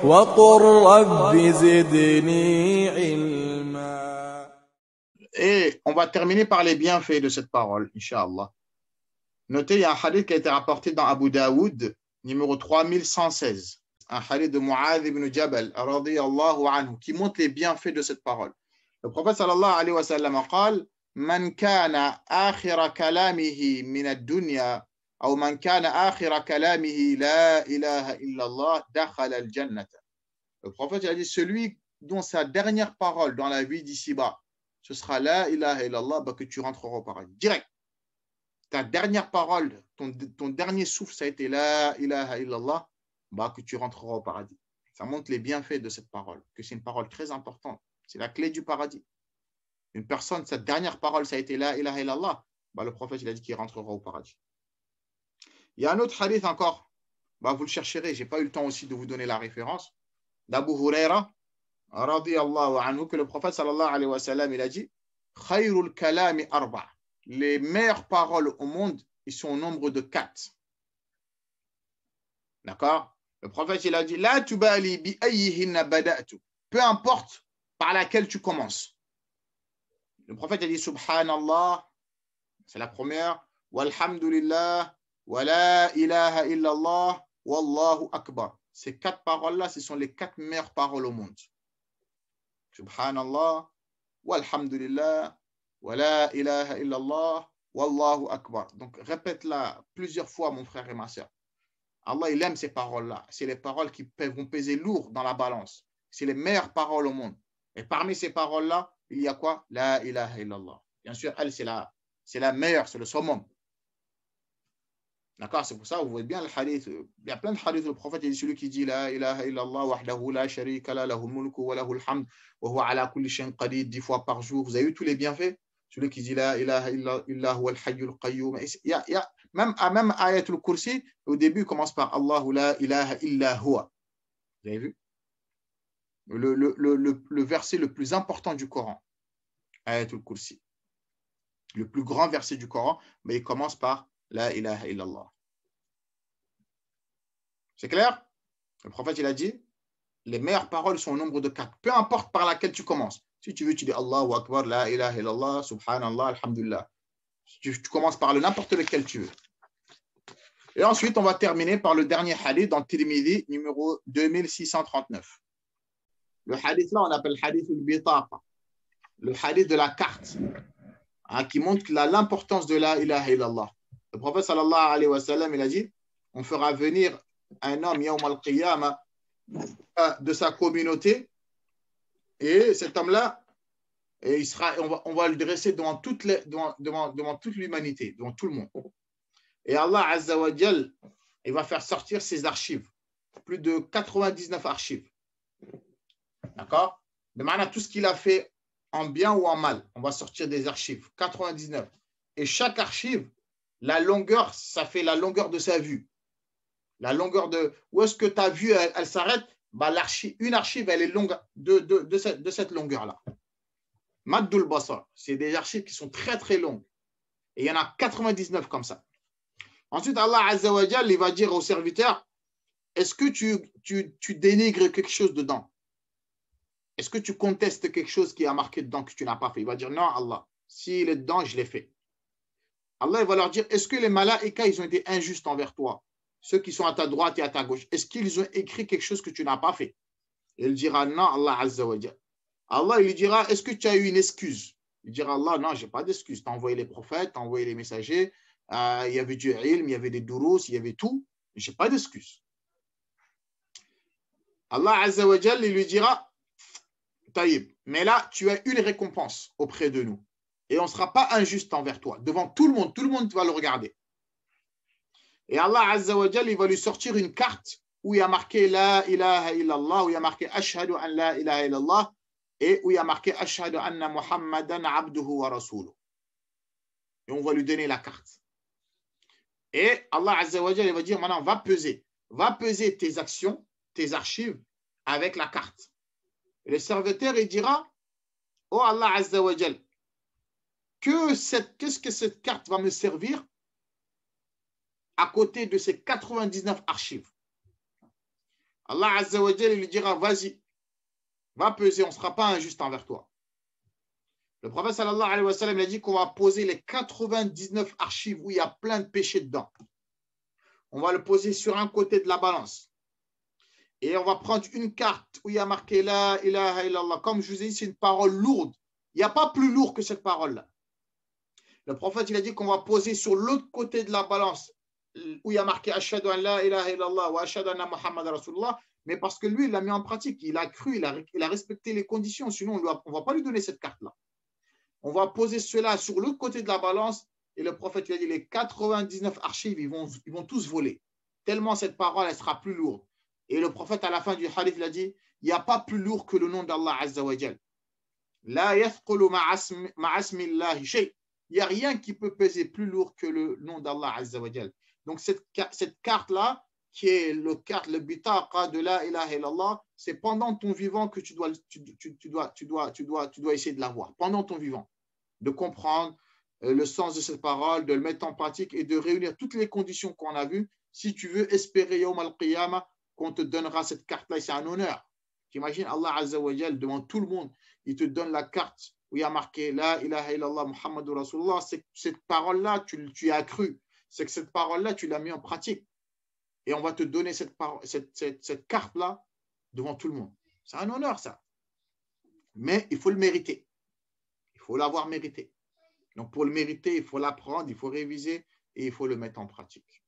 وقل رب زدني علما. Et on va terminer par les bienfaits de cette parole, Inch'Allah. Notez, il y a un hadith qui a été rapporté dans Abu Daoud, numéro 3116. Un hadith de Mu'adh ibn Jabal, radiyallahu anhu, qui montre les bienfaits de cette parole. Le prophète sallallahu alayhi wa sallam a dit, Man kana akhira kalamihi min ad-dunya, ou man kana akhira kalamihi la ilaha illallah, dakhala al-jannata. Le prophète a dit, celui dont sa dernière parole dans la vie d'ici-bas, ce sera la ilaha illallah, bah, que tu rentreras au paradis. Direct. Ta dernière parole, ton dernier souffle, ça a été la ilaha illallah, bah, que tu rentreras au paradis. Ça montre les bienfaits de cette parole, que c'est une parole très importante. C'est la clé du paradis. Une personne, sa dernière parole, ça a été la ilaha illallah, bah, le prophète il a dit qu'il rentrera au paradis. Il y a un autre hadith encore, bah, vous le chercherez, je n'ai pas eu le temps aussi de vous donner la référence, d'Abu Huraira, radiyallahu anhu, que le prophète sallallahu alayhi wa sallam, il a dit Khayrul kalami arba. Les meilleures paroles au monde, ils sont au nombre de 4. D'accord? Le prophète, il a dit La tubali bi ayyihinna bada'tu. Peu importe par laquelle tu commences. Le prophète a dit Subhanallah, c'est la première. Walhamdulillah, wa la ilaha illallah, wallahu akbar. Ces 4 paroles-là, ce sont les 4 meilleures paroles au monde. Subhanallah, walhamdulillah, wa la ilaha illallah, wallahu akbar. Donc répète-la plusieurs fois, mon frère et ma soeur. Allah, il aime ces paroles-là. C'est les paroles qui vont peser lourd dans la balance. C'est les meilleures paroles au monde. Et parmi ces paroles-là, il y a quoi? La ilaha illallah. Bien sûr, elle, c'est la meilleure, c'est le summum. D'accord? C'est pour ça, vous voyez bien le hadith. Il y a plein de hadiths. Le prophète, il dit celui qui dit La ilaha illallah, wahdahu la sharika la, lahul mulku wa lahul hamd, wa huwa ala kulli shay'in qadir, 10 fois par jour. Vous avez vu tous les bienfaits? Celui qui dit La ilaha illallah huwa al-hayyul qayyum. Il y a même ayatul kursi, au début, il commence par Allahu la ilaha illa huwa. Vous avez vu? Le verset le plus important du Coran, ayatul kursi. Le plus grand verset du Coran, mais il commence par La ilaha illallah. C'est clair? Le prophète, il a dit, les meilleures paroles sont au nombre de 4. Peu importe par laquelle tu commences. Si tu veux, tu dis Allahu Akbar, La ilaha illallah, Subhanallah, Alhamdulillah. Tu commences par n'importe lequel tu veux. Et ensuite, on va terminer par le dernier hadith dans Tirmidhi, numéro 2639. Le hadith là, on appelle le hadith al-bitaqa, le hadith de la carte, hein, qui montre l'importance de la ilaha illallah. Le prophète sallallahu alayhi wa sallam, il a dit, on fera venir un homme, yawm al-qiyamah, de sa communauté, et cet homme-là, on va le dresser devant toute l'humanité, devant tout le monde. Et Allah Azza wa Jal, il va faire sortir ses archives, plus de 99 archives. D'accord? De manière, tout ce qu'il a fait en bien ou en mal, on va sortir des archives, 99. Et chaque archive, la longueur, ça fait la longueur de sa vue. La longueur de... Où est-ce que ta vue, elle s'arrête? Bah, une archive, elle est longue de cette longueur-là. Maddul Basar, c'est des archives qui sont très très longues. Et il y en a 99 comme ça. Ensuite, Allah Azza wa Jal, il va dire au serviteur, est-ce que tu dénigres quelque chose dedans? Est-ce que tu contestes quelque chose qui a marqué dedans que tu n'as pas fait? Il va dire, non, Allah, s'il est dedans, je l'ai fait. Allah il va leur dire, est-ce que les malaïkas, ils ont été injustes envers toi? Ceux qui sont à ta droite et à ta gauche, est-ce qu'ils ont écrit quelque chose que tu n'as pas fait? Il dira, non, Allah Azza wa Jal. Allah, il lui dira, est-ce que tu as eu une excuse? Il dira, Allah, non, je n'ai pas d'excuse. Tu as envoyé les prophètes, tu as envoyé les messagers, il y avait du ilm, il y avait des durous, il y avait tout. Je n'ai pas d'excuse. Allah Azza wa Jal, il lui dira, Taïb, mais là, tu as une récompense auprès de nous. Et on ne sera pas injuste envers toi. Devant tout le monde va le regarder. Et Allah Azza wa Jal, il va lui sortir une carte où il y a marqué La ilaha illallah, où il y a marqué Ashhadu an la ilaha illallah, et où il y a marqué Ashhadu anna Muhammadan abduhu wa rasuluh. Et on va lui donner la carte. Et Allah Azza wa Jal, il va dire maintenant, va peser tes actions, tes archives avec la carte. Et le serviteur, il dira, oh Allah Azza wa Jal, qu'est-ce que cette carte va me servir à côté de ces 99 archives? Allah Azza wa Jal, il lui dira, vas-y, va peser, on ne sera pas injuste envers toi. Le prophète sallallahu alayhi wa sallam, il a dit qu'on va poser les 99 archives où il y a plein de péchés dedans. On va le poser sur un côté de la balance. Et on va prendre une carte où il y a marqué La ilaha illallah. Comme je vous ai dit, c'est une parole lourde. Il n'y a pas plus lourd que cette parole-là. Le prophète, il a dit qu'on va poser sur l'autre côté de la balance où il y a marqué Ashhadu an la ilaha illallah wa ashhadu anna Muhammad Rasulullah. Mais parce que lui, il l'a mis en pratique. Il a cru, il a respecté les conditions. Sinon, on ne va pas lui donner cette carte-là. On va poser cela sur l'autre côté de la balance et le prophète il a dit les 99 archives, ils vont tous voler. Tellement cette parole, elle sera plus lourde. Et le prophète, à la fin du hadith, il a dit il n'y a pas plus lourd que le nom d'Allah Azza wa Jal. La yathqulu ma'asmillahi shay. Il n'y a rien qui peut peser plus lourd que le nom d'Allah Azza wa Jal. Donc cette carte-là, qui est le bitaqa de la ilaha illallah, c'est pendant ton vivant que tu dois essayer de l'avoir, pendant ton vivant, de comprendre le sens de cette parole, de le mettre en pratique et de réunir toutes les conditions qu'on a vues. Si tu veux espérer Yawm al-Qiyamah, qu'on te donnera cette carte-là, c'est un honneur. T'imagines Allah Azza wa Jal devant tout le monde, il te donne la carte où il y a marqué La ilaha illallah Muhammadur Rasulullah. Cette parole-là, tu as cru. C'est que cette parole-là, tu l'as mis en pratique. Et on va te donner cette carte-là devant tout le monde. C'est un honneur, ça. Mais il faut le mériter. Il faut l'avoir mérité. Donc, pour le mériter, il faut l'apprendre, il faut réviser et il faut le mettre en pratique.